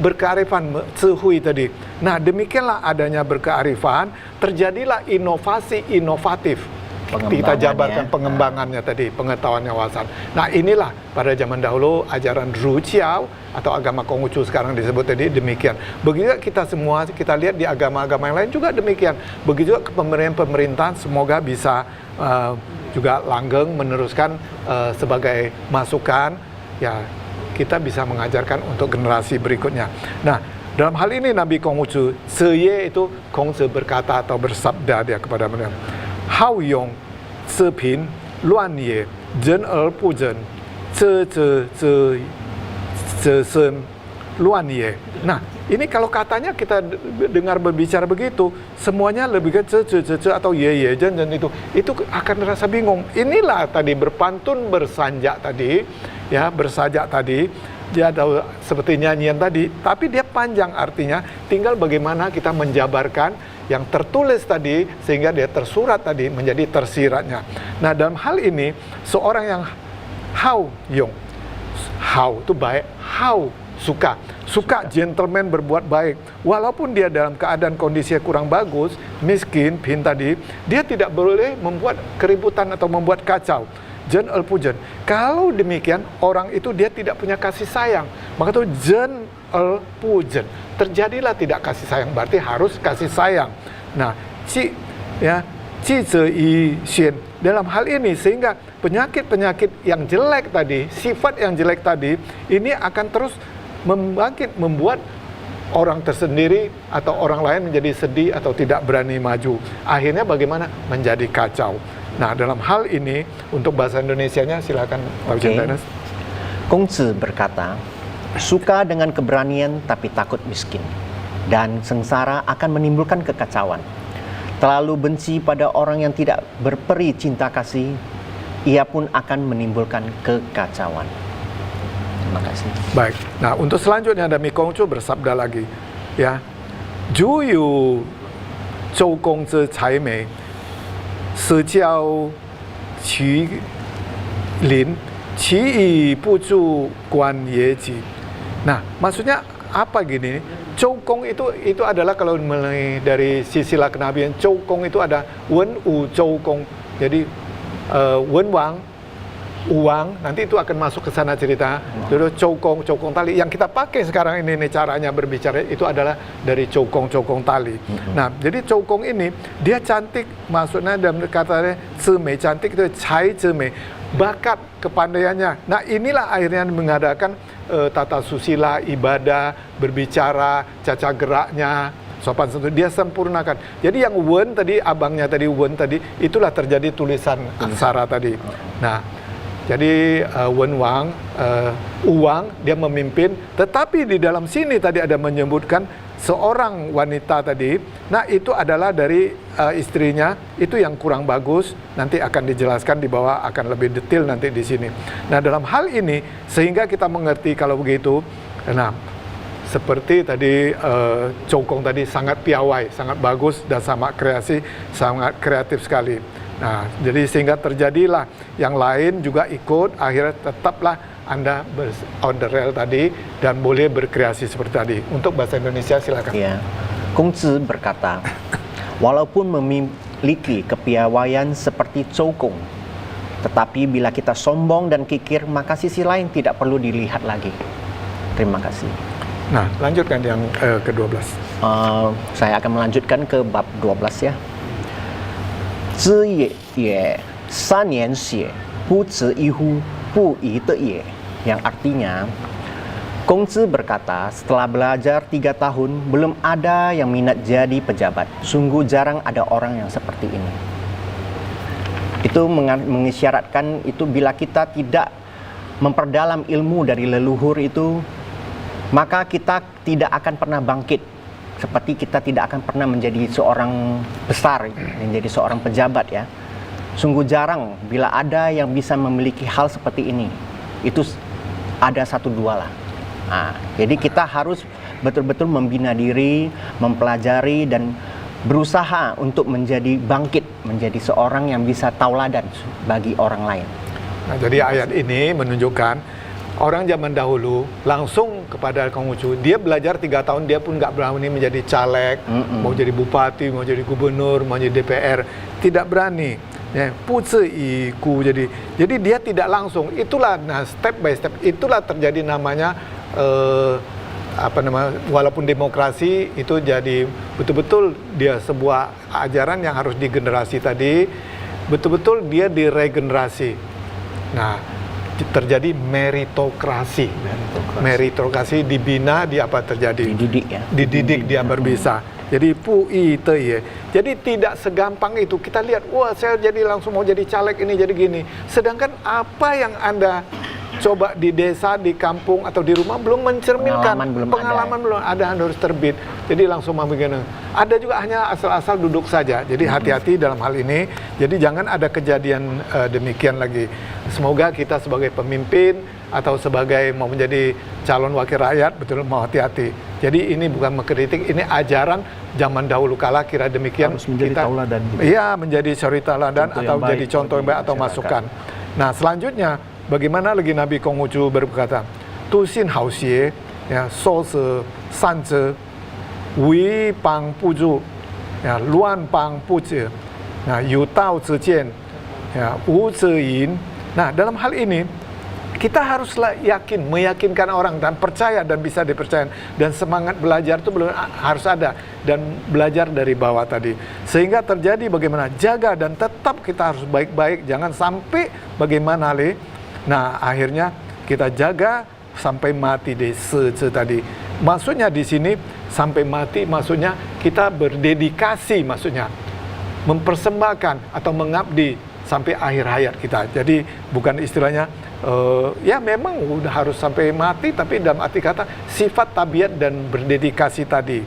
berkearifan, cehui tadi. Nah, demikianlah adanya berkearifan, terjadilah inovasi inovatif. Kita jabarkan pengembangannya tadi, pengetahuan wawasan. Nah, inilah pada zaman dahulu ajaran Ruqiao atau agama Konghucu sekarang disebut tadi demikian. Begitu kita semua, kita lihat di agama-agama yang lain juga demikian. Begitu juga pemerintahan semoga bisa juga langgeng meneruskan sebagai masukan ya. Kita bisa mengajarkan untuk generasi berikutnya. Nah, dalam hal ini Nabi Konghucu, Seye itu Kongzi berkata atau bersabda dia kepada mereka, Hao Yong, Sepin, Luan Ye, Zhen Er Pu Zhen, Sen, Luan Ye. Nah, ini kalau katanya kita dengar berbicara begitu, semuanya lebih ke atau ye Zhen itu akan terasa bingung. Inilah tadi berpantun bersanjak tadi. Ya, bersajak tadi, dia ada seperti nyanyian tadi, tapi dia panjang artinya, tinggal bagaimana kita menjabarkan yang tertulis tadi, sehingga dia tersurat tadi, menjadi tersiratnya. Nah, dalam hal ini, seorang yang hao yong, hao itu baik, hao suka gentleman berbuat baik, walaupun dia dalam keadaan kondisi kurang bagus, miskin, pin tadi, dia tidak boleh membuat keributan atau membuat kacau. Zhen El Pujen. Kalau demikian, orang itu dia tidak punya kasih sayang. Maka itu Zhen El Pujen. Terjadilah tidak kasih sayang, berarti harus kasih sayang. Nah, Ci Ze Yi Xian. Dalam hal ini, sehingga penyakit-penyakit yang jelek tadi, sifat yang jelek tadi, ini akan terus membuat orang tersendiri atau orang lain menjadi sedih atau tidak berani maju. Akhirnya bagaimana? Menjadi kacau. Nah, dalam hal ini, untuk bahasa Indonesianya silakan Pak Ujian. Kongzi berkata, suka dengan keberanian tapi takut miskin, dan sengsara akan menimbulkan kekacauan. Terlalu benci pada orang yang tidak berperi cinta kasih, ia pun akan menimbulkan kekacauan. Terima kasih. Baik. Nah, untuk selanjutnya Nabi Konghucu bersabda lagi, ya, Juyu Zhou Gongzi Cai Mei, Sejiao Qu Lin, Qi Yi Bu Zhu Guan Ye Ji. Nah, maksudnya apa gini? Zhou Gong itu adalah kalau mulai dari silsilah kenabian, Zhou Gong itu ada Wen Wu Zhou Gong. Jadi Wen Wang, Uang, nanti itu akan masuk ke sana cerita. Dulu cokong tali. Yang kita pakai sekarang ini caranya berbicara itu adalah dari cokong tali. Nah, jadi cokong ini dia cantik, maksudnya dalam katanya cemei, cantik itu cai cemei, bakat kepandaiannya. Nah, inilah akhirnya mengadakan tata susila, ibadah, berbicara, caca geraknya, sopan santun, dia sempurnakan. Jadi yang wen tadi, abangnya tadi wen tadi, itulah terjadi tulisan aksara tadi. Nah, jadi Wen Wang, Uwang dia memimpin, tetapi di dalam sini tadi ada menyebutkan seorang wanita tadi. Nah, itu adalah dari istrinya, itu yang kurang bagus. Nanti akan dijelaskan di bawah, akan lebih detail nanti di sini. Nah, dalam hal ini sehingga kita mengerti kalau begitu. Nah, seperti tadi Cokong tadi sangat piawai, sangat bagus dan sangat kreatif sekali. Nah, jadi sehingga terjadilah yang lain juga ikut, akhirnya tetaplah Anda on the rail tadi dan boleh berkreasi seperti tadi. Untuk bahasa Indonesia silakan. Ya, Kongzi berkata, walaupun memiliki kepiawaian seperti Cokong, tetapi bila kita sombong dan kikir, maka sisi lain tidak perlu dilihat lagi. Terima kasih. Nah, lanjutkan yang ke-12. Saya akan melanjutkan ke bab 12 ya. 知也3年血，不值一乎，不宜得也. Yang artinya, Kongzi berkata, setelah belajar 3 tahun, belum ada yang minat jadi pejabat. Sungguh jarang ada orang yang seperti ini. Itu mengisyaratkan itu bila kita tidak memperdalam ilmu dari leluhur itu, maka kita tidak akan pernah bangkit. Seperti kita tidak akan pernah menjadi seorang besar, menjadi seorang pejabat ya. Sungguh jarang bila ada yang bisa memiliki hal seperti ini. Itu ada 1-2 lah. Nah, jadi kita harus betul-betul membina diri, mempelajari dan berusaha untuk menjadi bangkit, menjadi seorang yang bisa tauladan bagi orang lain. Nah, jadi ayat ini menunjukkan orang zaman dahulu langsung kepada Konghucu. Dia belajar 3 tahun, dia pun nggak berani menjadi caleg, mau jadi bupati, mau jadi gubernur, mau jadi DPR, tidak berani. Ya, jadi dia tidak langsung. Itulah, nah, step by step. Itulah terjadi namanya walaupun demokrasi itu jadi betul-betul dia sebuah ajaran yang harus digenerasi tadi, betul-betul dia diregenerasi. Nah, terjadi meritokrasi. Meritokrasi dibina, di apa terjadi? Dididik ya. Dididik dia berbisa. Jadi pui te ye. Jadi tidak segampang itu. Kita lihat, wah saya jadi langsung mau jadi caleg ini jadi gini. Sedangkan apa yang Anda coba di desa, di kampung atau di rumah belum mencerminkan pengalaman belum ada harus terbit. Jadi langsung mau begini. Ada juga hanya asal-asal duduk saja. Jadi hati-hati dalam hal ini. Jadi jangan ada kejadian demikian lagi. Semoga kita sebagai pemimpin atau sebagai mau menjadi calon wakil rakyat betul mau hati-hati. Jadi ini bukan mengkritik, ini ajaran zaman dahulu kala kira demikian. Harus menjadi tauladan. Iya, menjadi suri tauladan atau jadi contoh yang baik atau masukan. Nah, selanjutnya bagaimana lagi Nabi Konghucu berkata, Tu xin hao xie, ya, so se san zhe, wei bang bu zhu, ya, luan bang bu zhe, nah, yu dao zhe jian, ya, wu zhe yin. Nah, dalam hal ini kita haruslah meyakinkan orang dan percaya dan bisa dipercaya, dan semangat belajar itu belum harus ada dan belajar dari bawah tadi, sehingga terjadi bagaimana jaga dan tetap kita harus baik-baik, jangan sampai bagaimana le. Nah, akhirnya kita jaga sampai mati deh tadi. Maksudnya di sini sampai mati, maksudnya kita berdedikasi, maksudnya mempersembahkan atau mengabdi sampai akhir hayat kita. Jadi bukan istilahnya ya memang udah harus sampai mati, tapi dalam arti kata sifat tabiat dan berdedikasi tadi.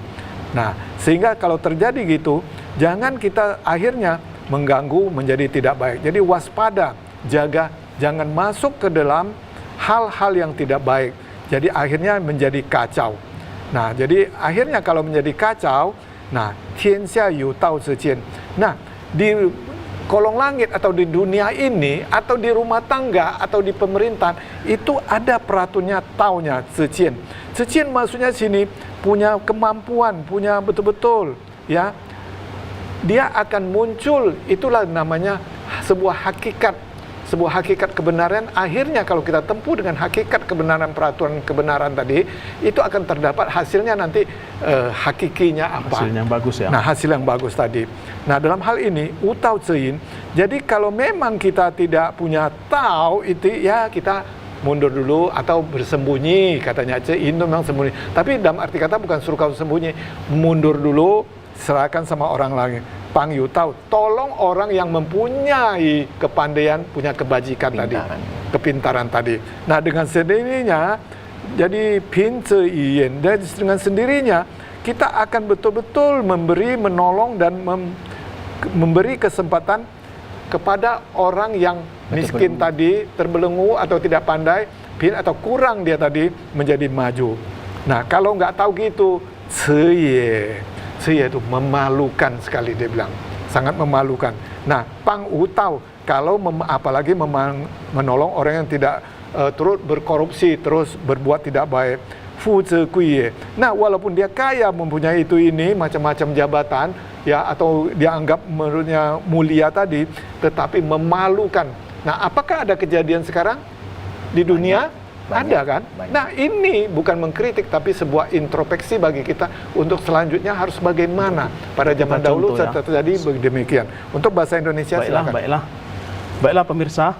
Nah, sehingga kalau terjadi gitu, jangan kita akhirnya mengganggu menjadi tidak baik. Jadi waspada, jaga, jangan masuk ke dalam hal-hal yang tidak baik. Jadi akhirnya menjadi kacau. Nah, jadi akhirnya kalau menjadi kacau, nah, tianxia yu dao zhe jian. Nah, di kolong langit atau di dunia ini atau di rumah tangga atau di pemerintahan itu ada peraturannya, taunya zecian. Zecian maksudnya sini punya kemampuan, punya betul-betul ya. Dia akan muncul, itulah namanya sebuah hakikat kebenaran. Akhirnya kalau kita tempuh dengan hakikat kebenaran, peraturan kebenaran tadi, itu akan terdapat hasilnya nanti hakikinya apa. Hasil yang bagus ya. Nah, hasil yang bagus tadi. Nah, dalam hal ini utau cein. Jadi kalau memang kita tidak punya tahu itu ya kita mundur dulu atau bersembunyi, katanya Aceh Indo memang sembunyi. Tapi dalam arti kata bukan suruh kau sembunyi, mundur dulu, serahkan sama orang lain. Pang Yu tahu, tolong orang yang mempunyai kepandaian, punya kebajikan tadi, kepintaran tadi. Nah, dengan sendirinya, jadi pince iyen, dan dengan sendirinya kita akan betul-betul memberi, menolong dan memberi kesempatan kepada orang yang miskin tadi, terbelenggu atau tidak pandai, atau kurang dia tadi, menjadi maju. Nah, kalau nggak tahu gitu, Seye itu memalukan sekali, dia bilang. Sangat memalukan. Nah, Pang U tahu, kalau apalagi menolong orang yang tidak terus berkorupsi, terus berbuat tidak baik. Fu Zhe Kui. Nah, walaupun dia kaya, mempunyai itu ini, macam-macam jabatan, ya, atau dia anggap menurutnya mulia tadi, tetapi memalukan. Nah, apakah ada kejadian sekarang di dunia? Banyak. Ada kan? Banyak. Nah, ini bukan mengkritik, tapi sebuah introspeksi bagi kita untuk selanjutnya harus bagaimana. Pada zaman Kita dahulu contoh, ya. terjadi demikian. Untuk bahasa Indonesia silakan. Baiklah pemirsa,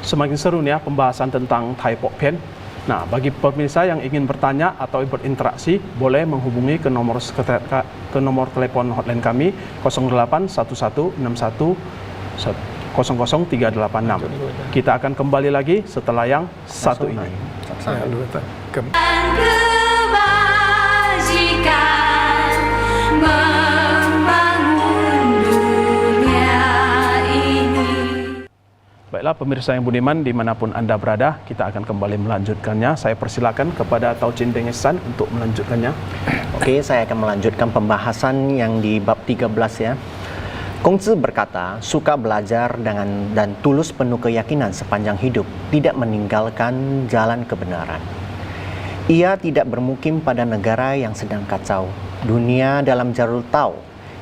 semakin seru nih ya pembahasan tentang Thai Pok Pen. Nah, bagi pemirsa yang ingin bertanya atau berinteraksi, boleh menghubungi ke nomor telepon hotline kami 081161 00386. Kita akan kembali lagi setelah yang satu ini. Ya, kebajikan membangun dunia ini. Baiklah pemirsa yang budiman, dimanapun Anda berada, kita akan kembali melanjutkannya. Saya persilakan kepada Tau Chin Dengesan untuk melanjutkannya. Oke, saya akan melanjutkan pembahasan yang di bab 13 ya. Kongzi berkata, suka belajar dan tulus penuh keyakinan sepanjang hidup, tidak meninggalkan jalan kebenaran. Ia tidak bermukim pada negara yang sedang kacau. Dunia dalam jalur Tao,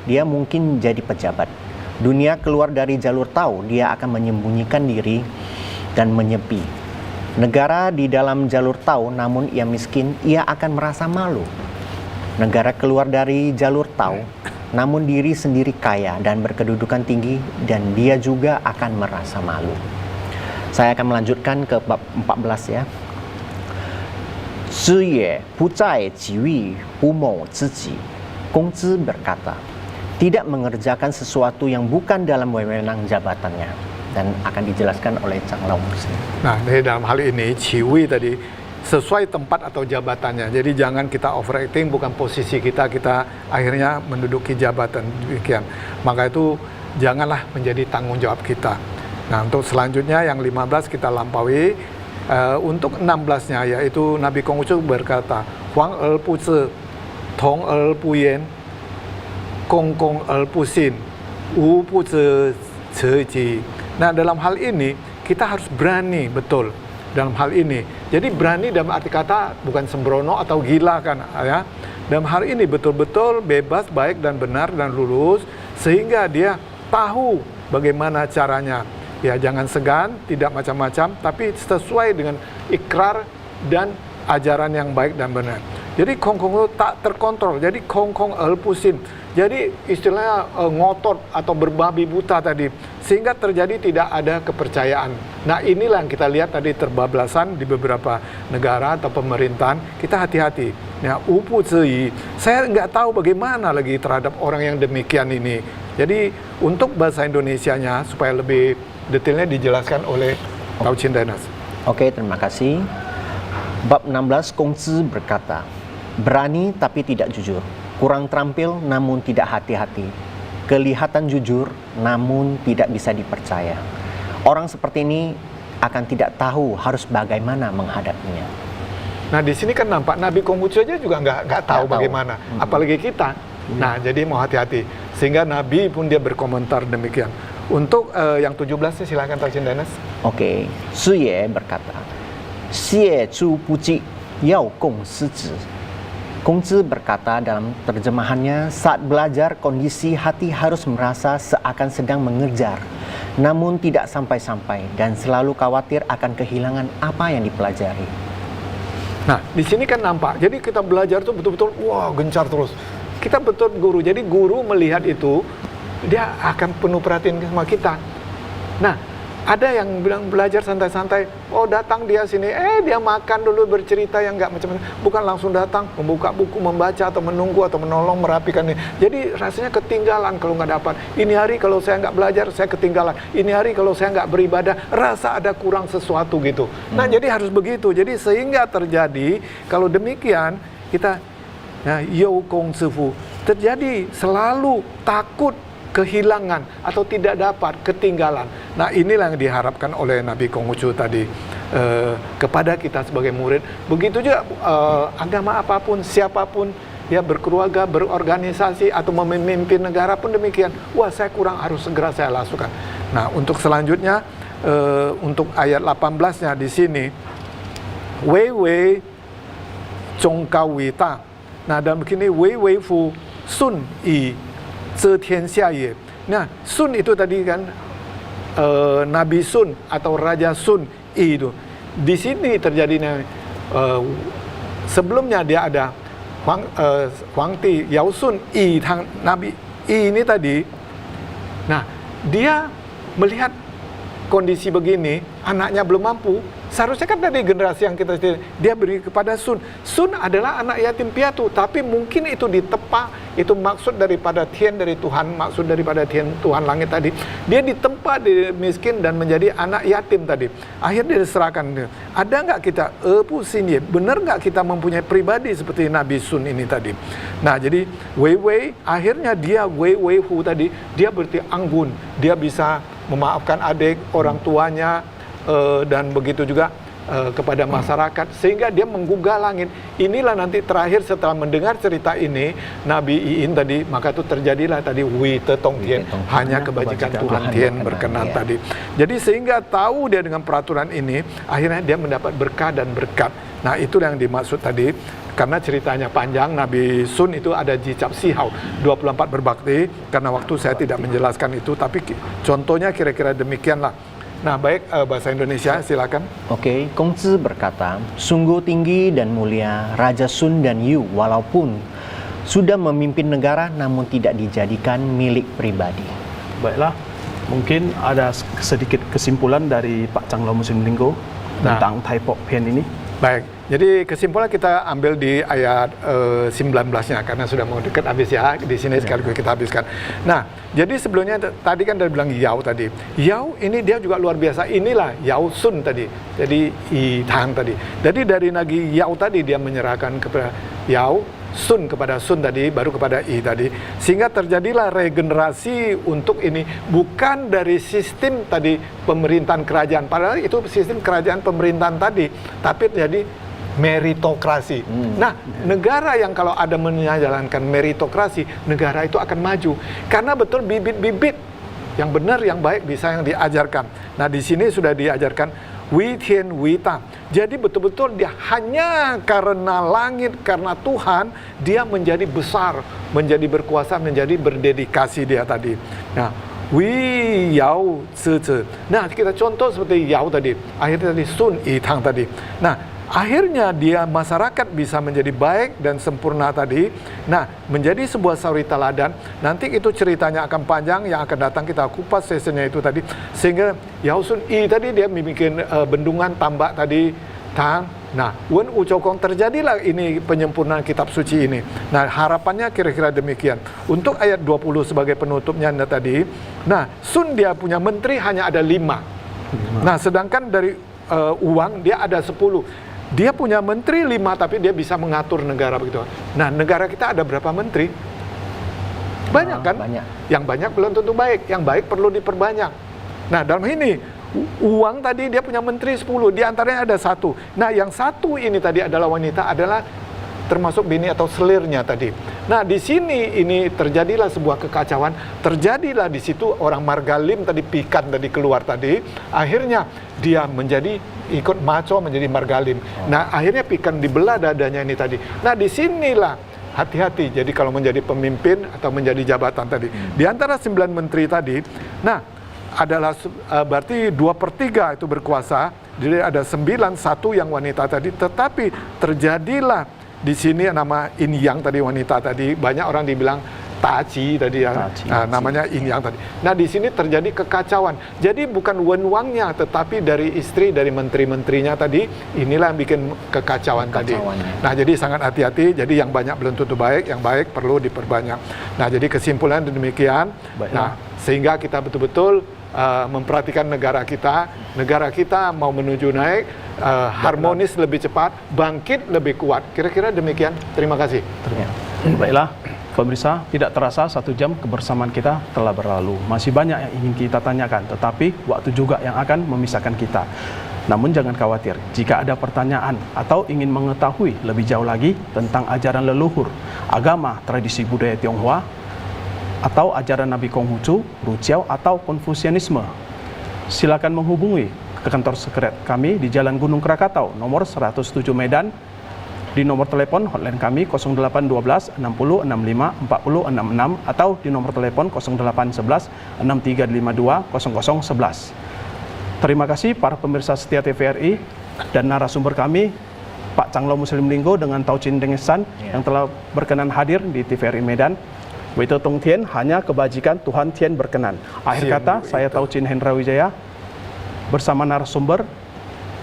dia mungkin jadi pejabat. Dunia keluar dari jalur Tao, dia akan menyembunyikan diri dan menyepi. Negara di dalam jalur Tao, namun ia miskin, ia akan merasa malu. Negara keluar dari jalur Tao, namun diri sendiri kaya dan berkedudukan tinggi, dan dia juga akan merasa malu. Saya akan melanjutkan ke bab 14 ya. Zhiye bu zai jiwi bu mou ziji. Kongzi berkata, tidak mengerjakan sesuatu yang bukan dalam wewenang jabatannya, dan akan dijelaskan oleh Chang Long. Nah, dari dalam hal ini, ciwi tadi sesuai tempat atau jabatannya. Jadi jangan kita overacting, bukan posisi kita akhirnya menduduki jabatan demikian. Maka itu janganlah menjadi tanggung jawab kita. Nah, untuk selanjutnya yang 15 kita lampaui. Untuk 16-nya yaitu Nabi Konghucu berkata, Huang er pu zi, Tong er pu yen, Gong gong er pu sin, Wu pu zi ce ji. Nah, dalam hal ini kita harus berani betul dalam hal ini. Jadi berani dalam arti kata bukan sembrono atau gila kan ya. Dalam hal ini betul-betul bebas, baik dan benar dan lurus, sehingga dia tahu bagaimana caranya. Ya, jangan segan, tidak macam-macam, tapi sesuai dengan ikrar dan ajaran yang baik dan benar. Jadi kongkong itu tak terkontrol. Jadi kongkong elpusin. Jadi istilahnya ngotot atau berbabi buta tadi, sehingga terjadi tidak ada kepercayaan. Nah, inilah yang kita lihat tadi terbablasan di beberapa negara atau pemerintahan. Kita hati-hati. Ya, upu zhi. Saya nggak tahu bagaimana lagi terhadap orang yang demikian ini. Jadi untuk bahasa Indonesianya supaya lebih detailnya dijelaskan oleh Tau Chin Denas. Oke, terima kasih. Bab 16, Kongzi berkata, berani tapi tidak jujur, kurang terampil namun tidak hati-hati, kelihatan jujur namun tidak bisa dipercaya. Orang seperti ini akan tidak tahu harus bagaimana menghadapinya. Nah, di sini kan nampak Nabi Konghucu aja juga nggak tahu bagaimana, apalagi kita. Nah, jadi mau hati-hati. Sehingga Nabi pun dia berkomentar demikian. Untuk yang 17 nih silakan Tau Chin Denas. Oke, Shiye berkata, Xie Zhu Buji Yao Gong Si Zhi. Kongzi berkata dalam terjemahannya, saat belajar kondisi hati harus merasa seakan sedang mengejar, namun tidak sampai-sampai dan selalu khawatir akan kehilangan apa yang dipelajari. Nah, di sini kan nampak. Jadi kita belajar tuh betul-betul wah gencar terus. Kita betul guru. Jadi guru melihat itu dia akan penuh perhatian sama kita. Nah, Ada yang bilang belajar santai-santai, oh datang dia sini, dia makan dulu bercerita yang nggak macam-macam. Bukan langsung datang, membuka buku, membaca atau menunggu atau menolong merapikan ini. Jadi rasanya ketinggalan kalau nggak dapat. Ini hari kalau saya nggak belajar, saya ketinggalan. Ini hari kalau saya nggak beribadah, rasa ada kurang sesuatu gitu. Nah jadi harus begitu. Jadi sehingga terjadi, kalau demikian kita, you kong sifu, terjadi selalu takut kehilangan atau tidak dapat, ketinggalan. Nah inilah yang diharapkan oleh Nabi Konghucu tadi kepada kita sebagai murid. Begitu juga agama apapun, siapapun, ya berkeluarga, berorganisasi atau memimpin negara pun demikian. Wah saya kurang, harus segera saya lakukan. Nah untuk selanjutnya, untuk ayat 18-nya di sini, Wei Wei Zhong Gao Wei Ta. Nah dalam begini, Wei Wei Fu Sun Yi Zetianxia Ye. Nah, Sun itu tadi kan Nabi Sun atau Raja Sun Yi itu. Di sini terjadinya sebelumnya dia ada Huangti Yao Sun Yi Tang Nabi Yi ini tadi. Nah, dia melihat kondisi begini, anaknya belum mampu. Seharusnya kan dari generasi yang kita dia beri kepada Sun. Sun adalah anak yatim piatu, tapi mungkin itu ditempa, itu maksud daripada Tian dari Tuhan, maksud daripada Tian Tuhan langit tadi. Dia ditempa, di miskin dan menjadi anak yatim tadi. Akhirnya diserahkan. Ada nggak kita sini? Benar nggak kita mempunyai pribadi seperti Nabi Sun ini tadi? Nah jadi Wei Wei akhirnya dia Wei Wei Hu tadi, dia berarti anggun, dia bisa memaafkan adik, orang tuanya, dan begitu juga kepada masyarakat, sehingga dia menggugah langit. Inilah nanti terakhir setelah mendengar cerita ini Nabi Iin tadi, maka itu terjadilah tadi Wi Te Tong Tien, hanya kebajikan Tuhan Tien berkenan tadi. Jadi sehingga tahu dia dengan peraturan ini, akhirnya dia mendapat berkah dan berkat. Nah itu yang dimaksud tadi. Karena ceritanya panjang, Nabi Sun itu ada di Cap Sihau 24 berbakti. Karena waktu saya tidak menjelaskan itu, tapi contohnya kira-kira demikianlah. Nah baik, bahasa Indonesia silakan. Oke, Kongzi berkata, sungguh tinggi dan mulia Raja Sun dan Yu walaupun sudah memimpin negara namun tidak dijadikan milik pribadi. Baiklah, mungkin ada sedikit kesimpulan dari Pak Chang Lo Muslim Linggo tentang Thai Pok Pen ini. Baik, jadi kesimpulan kita ambil di ayat 19-nya karena sudah mau dekat habis ya, di sini sekaligus kita habiskan. Nah, jadi sebelumnya tadi kan dia bilang Yao tadi. Yao ini dia juga luar biasa. Inilah Yao Sun tadi. Jadi I Tang tadi. Jadi dari Nagi Yao tadi dia menyerahkan kepada Yao, Sun kepada Sun tadi, baru kepada I tadi. Sehingga terjadilah regenerasi untuk ini, bukan dari sistem tadi pemerintahan kerajaan. Padahal itu sistem kerajaan pemerintahan tadi, tapi jadi meritokrasi. Nah, negara yang kalau ada menjalankan meritokrasi, negara itu akan maju. Karena betul bibit-bibit yang benar, yang baik bisa yang diajarkan. Nah, di sini sudah diajarkan Wi Tian Wi Ta. Jadi betul-betul dia hanya karena langit, karena Tuhan, dia menjadi besar, menjadi berkuasa, menjadi berdedikasi dia tadi. Nah, Wi Yao Zi Zi. Nah, kita contoh seperti Yao tadi, akhirnya tadi Sun Yi Tang tadi. Nah, akhirnya dia masyarakat bisa menjadi baik dan sempurna tadi. Nah, menjadi sebuah suri teladan. Nanti itu ceritanya akan panjang, yang akan datang kita kupas sesinya itu tadi. Sehingga Yao Sun Yi tadi dia bikin bendungan tambak tadi Tang. Nah, Wen U Cokong terjadilah ini penyempurnaan kitab suci ini. Nah, harapannya kira-kira demikian. Untuk ayat 20 sebagai penutupnya tadi. Nah, Sun dia punya menteri hanya ada 5. Nah, sedangkan dari uang dia ada 10. Dia punya menteri 5, tapi dia bisa mengatur negara begitu. Nah, negara kita ada berapa menteri? Banyak kan? Banyak. Yang banyak belum tentu baik. Yang baik perlu diperbanyak. Nah, dalam ini, uang tadi dia punya menteri 10. Di antaranya ada 1. Nah, yang 1 ini tadi adalah wanita, adalah termasuk bini atau selirnya tadi. Nah, di sini ini terjadilah sebuah kekacauan. Terjadilah di situ orang Margalim tadi, Pikan tadi keluar tadi. Akhirnya dia menjadi ikut maco menjadi Margalim. Nah, akhirnya Pikan dibelah dadanya ini tadi. Nah, disinilah hati-hati. Jadi kalau menjadi pemimpin atau menjadi jabatan tadi. Di antara 9 menteri tadi, nah adalah berarti 2/3 itu berkuasa. Jadi ada 9, 1 yang wanita tadi. Tetapi terjadilah di sini nama In Yang tadi, wanita tadi, banyak orang dibilang taci tadi ya, Taci. namanya yin yang tadi. Nah di sini terjadi kekacauan. Jadi bukan wenwangnya, tetapi dari istri, dari menteri-menterinya tadi, inilah yang bikin kekacauan tadi. Nah jadi sangat hati-hati. Jadi yang banyak belum tentu baik, yang baik perlu diperbanyak. Nah jadi kesimpulan demikian. Baiklah. Nah sehingga kita betul-betul memperhatikan negara kita mau menuju naik, harmonis lebih cepat, bangkit lebih kuat. Kira-kira demikian. Terima kasih. Baiklah, pemirsa, tidak terasa 1 jam kebersamaan kita telah berlalu. Masih banyak yang ingin kita tanyakan, tetapi waktu juga yang akan memisahkan kita. Namun jangan khawatir, jika ada pertanyaan atau ingin mengetahui lebih jauh lagi tentang ajaran leluhur, agama, tradisi budaya Tionghoa, atau ajaran Nabi Konghucu, Ruciao, atau Konfusianisme, silakan menghubungi ke kantor sekret kami di Jalan Gunung Krakatau, nomor 107 Medan, di nomor telepon hotline kami 0812 60 65 40 66 atau di nomor telepon 0811 6352 0011. Terima kasih para pemirsa setia TVRI dan narasumber kami Pak Canglo Muslim Linggo dengan Taucin Dengesan yang telah berkenan hadir di TVRI Medan. Wito Tong Tien, hanya kebajikan Tuhan Tien berkenan. Akhir kata, saya Taucin Hendra Wijaya bersama narasumber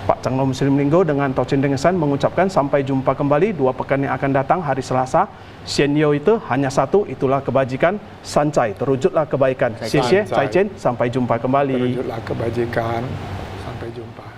Pak Canglo Muslim Linggo dengan Taucin Dengesan mengucapkan sampai jumpa kembali 2 pekan yang akan datang hari Selasa. Xian Yo itu hanya satu, itulah kebajikan. Sancai, terwujudlah kebaikan. Xie xie, Cai Chen, sampai jumpa kembali. Terwujudlah kebajikan. Sampai jumpa.